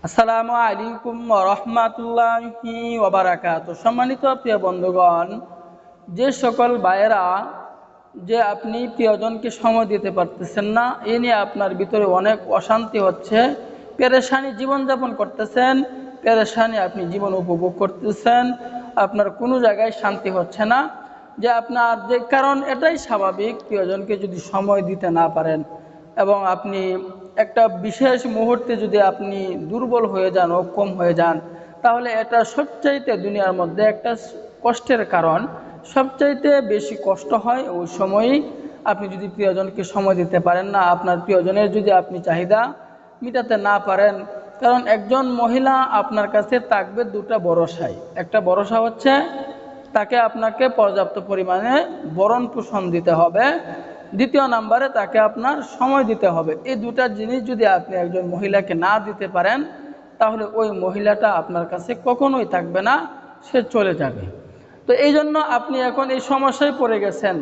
আসসালামু আলাইকুম ওয়া রাহমাতুল্লাহি ওয়া বারাকাতুহু। সম্মানিত প্রিয় বন্ধুগণ, যে সকল ভাইয়েরা আপনি প্রিয়জনকে সময় দিতে পারতেছেন না, এ নিয়ে আপনার ভিতরে অনেক অশান্তি হচ্ছে, পেরেশানি জীবনযাপন করতেছেন, পেরেশানি আপনি জীবন উপভোগ করতেছেন, আপনার কোনো জায়গায় শান্তি হচ্ছে না, আপনার যে কারণ এটাই স্বাভাবিক, প্রিয়জনকে যদি সময় দিতে না পারেন এবং আপনি একটা বিশেষ মুহূর্তে যদি আপনি দুর্বল হয়ে যান, অক্ষম হয়ে যান, তাহলে এটা সবচাইতে দুনিয়ার মধ্যে একটা কষ্টের কারণ। সবচাইতে বেশি কষ্ট হয় ওই সময়ই আপনি যদি প্রিয়জনকে সময় দিতে পারেন না, আপনার প্রিয়জনের যদি আপনি চাহিদা মিটাতে না পারেন। কারণ একজন মহিলা আপনার কাছে থাকবে দুটা ভরসায়। একটা ভরসা হচ্ছে তাকে আপনাকে পর্যাপ্ত পরিমাণে ভরণ পোষণ দিতে হবে, দ্বিতীয় নাম্বারে তাকে আপনার সময় দিতে হবে। এই দুটা জিনিস যদি আপনি একজন মহিলাকে না দিতে পারেন, তাহলে ওই মহিলাটা আপনার কাছে কখনোই থাকবে না, সে চলে যাবে। তো এই জন্য আপনি এখন এই সমস্যায় পড়ে গেছেন,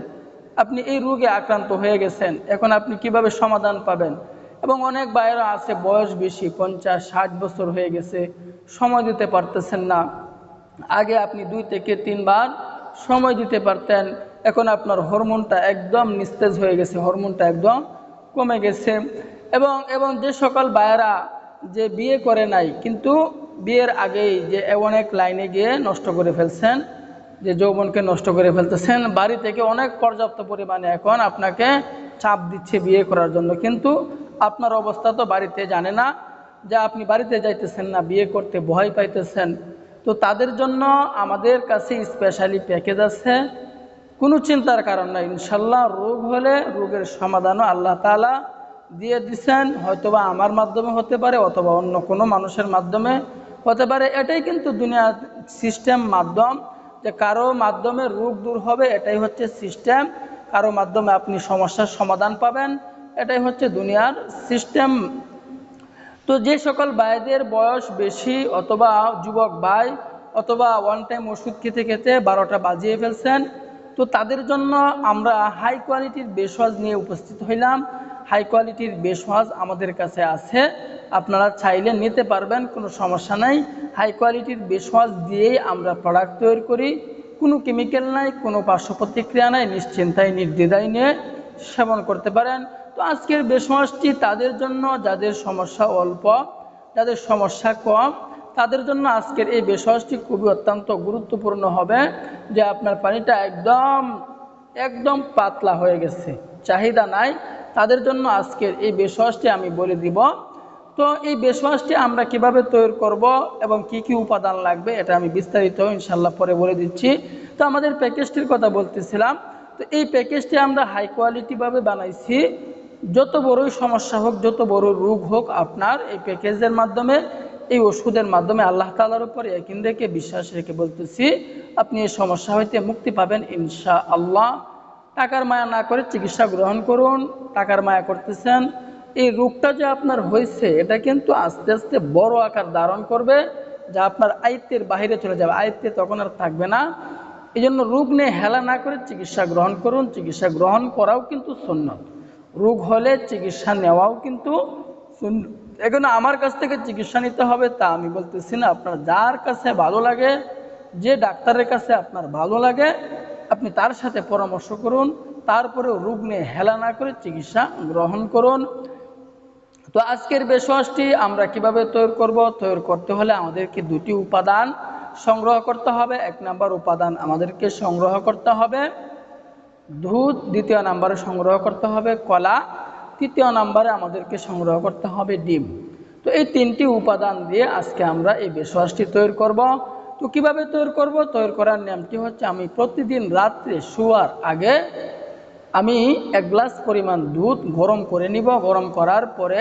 আপনি এই রোগে আক্রান্ত হয়ে গেছেন। এখন আপনি কিভাবে সমাধান পাবেন? এবং অনেক ভাইয়েরা আছে বয়স বেশি, 50-60 বছর হয়ে গেছে, সময় দিতে পারতেছেন না। আগে আপনি 2 থেকে 3 বার সময় দিতে পারতেন, এখন আপনার হরমোনটা একদম নিস্তেজ হয়ে গেছে, হরমোনটা একদম কমে গেছে। এবং এবং যে সকল ভাইয়েরা বিয়ে করে নাই, কিন্তু বিয়ের আগেই অনেক লাইনে গিয়ে নষ্ট করে ফেলছেন, যৌবনকে নষ্ট করে ফেলতেছেন, বাড়ি থেকে অনেক পর্যাপ্ত পরিমাণে এখন আপনাকে চাপ দিচ্ছে বিয়ে করার জন্য, কিন্তু আপনার অবস্থা তো বাড়িতে জানে না, আপনি বাড়িতে যাইতেছেন না, বিয়ে করতে ভয় পাইতেছেন। তো তাদের জন্য আমাদের কাছে স্পেশালি প্যাকেজ আছে, কোনো চিন্তার কারণ নাই। ইনশাল্লাহ রোগ হলে রোগের সমাধানও আল্লাহ তাআলা দিয়ে দিচ্ছেন, হয়তোবা আমার মাধ্যমে হতে পারে অথবা অন্য কোনো মানুষের মাধ্যমে হতে পারে। এটাই কিন্তু দুনিয়ার সিস্টেম, মাধ্যম, কারো মাধ্যমে রোগ দূর হবে, এটাই হচ্ছে সিস্টেম। কারো মাধ্যমে আপনি সমস্যার সমাধান পাবেন, এটাই হচ্ছে দুনিয়ার সিস্টেম। তো যে সকল ভাইদের বয়স বেশি অথবা যুবক ভাই অথবা ওয়ান টাইম ওষুধ খেতে খেতে 12টা বাজিয়ে ফেলছেন, তো তাদের জন্য আমরা হাই কোয়ালিটির বেশওয়াজ নিয়ে উপস্থিত হইলাম। হাই কোয়ালিটির বেশওয়াজ আমাদের কাছে আছে, আপনারা চাইলে নিতে পারবেন, কোনো সমস্যা নাই। হাই কোয়ালিটির বেশওয়াজ দিয়েই আমরা প্রোডাক্ট তৈরি করি, কোনো কেমিক্যাল নাই, কোনো পার্শ্ব প্রতিক্রিয়া নাই, নিশ্চিন্তায় নির্দ্বিধায় নিয়ে সেবন করতে পারেন। তো আজকের বেশওয়াজটি তাদের জন্য যাদের সমস্যা অল্প, যাদের সমস্যা কম, তাদের জন্য আজকের এই বেশওয়াজটি খুবই অত্যন্ত গুরুত্বপূর্ণ হবে। আপনার পানিটা একদম একদম পাতলা হয়ে গেছে, চাহিদা নাই, তাদের জন্য আজকের এই বেশওয়াজটি আমি বলে দিব। তো এই বেশওয়াজটি আমরা কিভাবে তৈরি করব এবং কি কি উপাদান লাগবে, এটা আমি বিস্তারিত ইনশাল্লাহ পরে বলে দিচ্ছি। তো আমাদের প্যাকেজটির কথা বলতেছিলাম। তো এই প্যাকেজটি আমরা হাই কোয়ালিটিভাবে বানাইছি। যত বড়ই সমস্যা হোক, যত বড় রোগ হোক, আপনার এই প্যাকেজের মাধ্যমে, এই ওষুধের মাধ্যমে আল্লাহ তাআলার উপর ইয়াকিন রেখে, বিশ্বাস রেখে বলতেছি, আপনি এই সমস্যা হইতে মুক্তি পাবেন ইনশাআল্লাহ। টাকার মায়া না করে চিকিৎসা গ্রহণ করুন। টাকার মায়া করতেছেন, এই রোগটা যে আপনার হয়েছে এটা কিন্তু আস্তে আস্তে বড় আকার ধারণ করবে, যা আপনার আয়ত্তের বাইরে চলে যাবে, আয়ত্তে তখন আর থাকবে না। এই জন্য রোগ নিয়ে হেলা না করে চিকিৎসা গ্রহণ করুন। চিকিৎসা গ্রহণ করাও কিন্তু সুন্নত, রোগ হলে চিকিৎসা নেওয়াও কিন্তু সুন্নত। এখানে আমার কাছ থেকে চিকিৎসা নিতে হবে তা আমি বলতেছি না, আপনার যার কাছে ভালো লাগে, যে ডাক্তারের কাছে আপনার ভালো লাগে, আপনি তার সাথে পরামর্শ করুন, তারপরেও রোগ নিয়ে হেলা না করে চিকিৎসা গ্রহণ করুন। তো আজকের বেশওয়াজটি আমরা কিভাবে তৈরি করব? তৈরি করতে হলে আমাদেরকে 2টি উপাদান সংগ্রহ করতে হবে। 1 নম্বর উপাদান আমাদেরকে সংগ্রহ করতে হবে দুধ, দ্বিতীয় নম্বরে সংগ্রহ করতে হবে কলা, তৃতীয় নম্বরে আমাদেরকে সংগ্রহ করতে হবে ডিম। তো এই 3টি উপাদান দিয়ে আজকে আমরা এই বেশওয়াজটি তৈরি করব। তো কিভাবে তৈরি করব? তৈরি করার নিয়মটি হচ্ছে, আমি প্রতিদিন রাত্রে শোয়ার আগে আমি 1 গ্লাস পরিমাণ দুধ গরম করে নিব। গরম করার পরে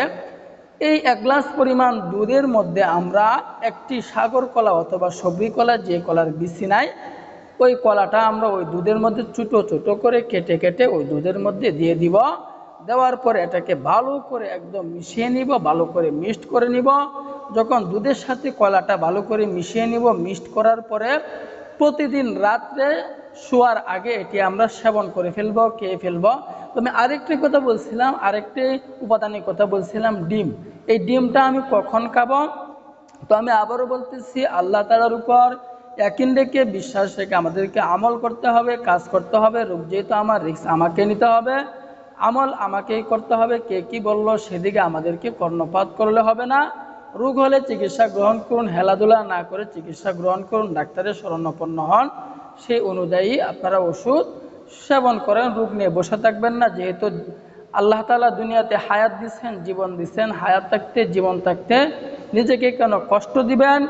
এই 1 গ্লাস পরিমাণ দুধের মধ্যে আমরা একটি সাগর কলা অথবা সবরি কলা, যে কলার বিচি নাই, ওই কলাটা আমরা ওই দুধের মধ্যে ছোটো ছোটো করে কেটে কেটে ওই দুধের মধ্যে দিয়ে দিব। দেওয়ার পরে এটাকে ভালো করে একদম মিশিয়ে নিব, ভালো করে মিক্সড করে নিব। যখন দুধের সাথে কলাটা ভালো করে মিশিয়ে নিব, মিক্সড করার পরে প্রতিদিন রাত্রে শোয়ার আগে এটি আমরা সেবন করে ফেলবো, খেয়ে ফেলবো। তো আমি আরেকটি কথা বলছিলাম, আরেকটি উপাদানের কথা বলছিলাম, ডিম। এই ডিমটা আমি কখন খাবো? তো আমি আবারও বলতেছি, আল্লাহ তাআলার উপর ইয়াকিন রেখে, বিশ্বাস রেখে আমাদেরকে আমল করতে হবে, কাজ করতে হবে। রোগ যেহেতু আমার, রিস্ক আমাকে নিতে হবে, আমল আমাকেই করতে হবে। কে কি বলল সেদিকে আমাদেরকে কর্ণপাত করলে হবে না। রোগ হলে চিকিৎসা গ্রহণ করুন, হেলাধুলা না করে চিকিৎসা গ্রহণ করুন, ডাক্তারের শরণাপন্ন হন, সেই অনুযায়ী আপনারা ওষুধ সেবন করেন। রোগ নিয়ে বসে থাকবেন না। যেহেতু আল্লাহ তাআলা দুনিয়াতে হায়াত দিচ্ছেন, জীবন দিচ্ছেন, হায়াত থাকতে, জীবন থাকতে নিজেকে কেন কষ্ট দিবেন,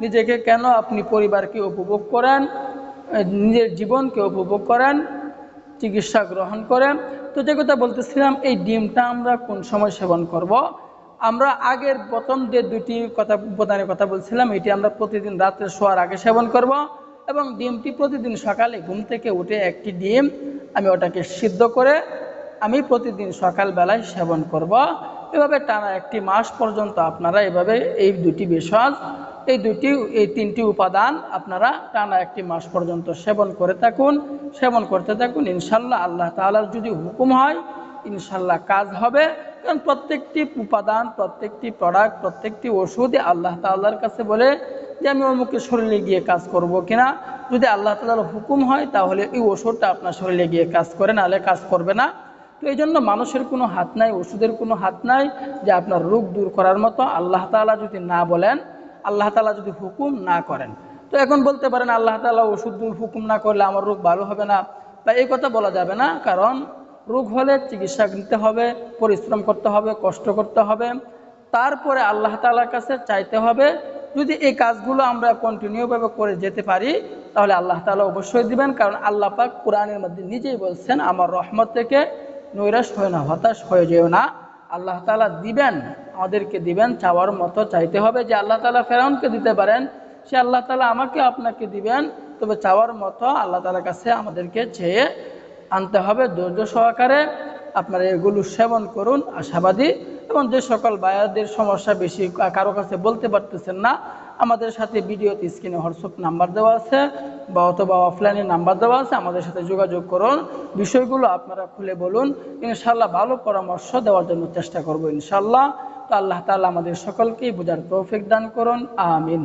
নিজেকে কেন আপনি পরিবারকে উপভোগ করেন, নিজের জীবনকে উপভোগ করেন, চিকিৎসা গ্রহণ করেন। তো যে কথা বলতেছিলাম, এই ডিমটা আমরা কোন সময় সেবন করব? আমরা আগের প্রথম যে দুটি উপাদানের কথা বলছিলাম, এটি আমরা প্রতিদিন রাত্রে শোয়ার আগে সেবন করব। এবং ডিমটি প্রতিদিন সকালে ঘুম থেকে উঠে একটি ডিম আমি ওটাকে সিদ্ধ করে আমি প্রতিদিন সকালবেলায় সেবন করব। এভাবে টানা 1 মাস পর্যন্ত আপনারা এভাবে এই দুটি ভেষজ, এই 3টি উপাদান আপনারা টানা 1 মাস পর্যন্ত সেবন করে থাকুন, সেবন করতে থাকুন। ইনশাল্লাহ আল্লাহ তাআলার যদি হুকুম হয়, ইনশাল্লাহ কাজ হবে। কারণ প্রত্যেকটি উপাদান, প্রত্যেকটি প্রোডাক্ট, প্রত্যেকটি ওষুধই আল্লাহ তাআলার কাছে বলে যে আমি অমুকের শরীরে গিয়ে কাজ করব কিনা। যদি আল্লাহ তাআলার হুকুম হয় তাহলে এই ওষুধটা আপনার শরীরে গিয়ে কাজ করে, নাহলে কাজ করবে না। তো এই জন্য মানুষের কোনো হাত নাই, ওষুধের কোনো হাত নাই যে আপনার রোগ দূর করার মতো। আল্লাহ তাআলা যদি না বলেন, আল্লাহ তাআলা যদি হুকুম না করেন। তো এখন বলতে পারেন আল্লাহ তাআলা ওষুধ হুকুম না করলে আমার রোগ ভালো হবে না, বা এই কথা বলা যাবে না। কারণ রোগ হলে চিকিৎসা নিতে হবে, পরিশ্রম করতে হবে, কষ্ট করতে হবে, তারপরে আল্লাহ তাআলার কাছে চাইতে হবে। যদি এই কাজগুলো আমরা কন্টিনিউভাবে করে যেতে পারি তাহলে আল্লাহ তাআলা অবশ্যই দিবেন। কারণ আল্লাহ পাক কোরআনের মধ্যে নিজেই বলছেন, আমার রহমত থেকে নৈরাশ হয় না, হতাশ হয়ে যেও না, আল্লাহ তাআলা দিবেন, আমাদেরকে দিবেন। চাওয়ার মতো চাইতে হবে। যে আল্লাহ তাআলা ফেরাউনকে দিতে পারেন, সে আল্লাহ তাআলা আমাকে আপনাকে দিবেন। তবে চাওয়ার মতো আল্লাহ তাআলার কাছে আমাদেরকে চেয়ে আনতে হবে, ধৈর্য সহকারে। আপনারা এগুলো সেবন করুন আশাবাদী। এবং যে সকল ভাইয়াদের সমস্যা বেশি কারো কাছে বলতে পারতেছেন না, আমাদের সাথে ভিডিওতে স্ক্রিনে হোয়াটসঅ্যাপ নাম্বার দেওয়া আছে বা অথবা অফলাইনে নাম্বার দেওয়া আছে, আমাদের সাথে যোগাযোগ করুন। বিষয়গুলো আপনারা খুলে বলুন, ইনশাআল্লাহ ভালো পরামর্শ দেওয়ার জন্য চেষ্টা করব ইনশাআল্লাহ। তো আল্লাহ তাআলা আমাদের সকলকেই বোঝার তৌফিক দান করুন, আমিন।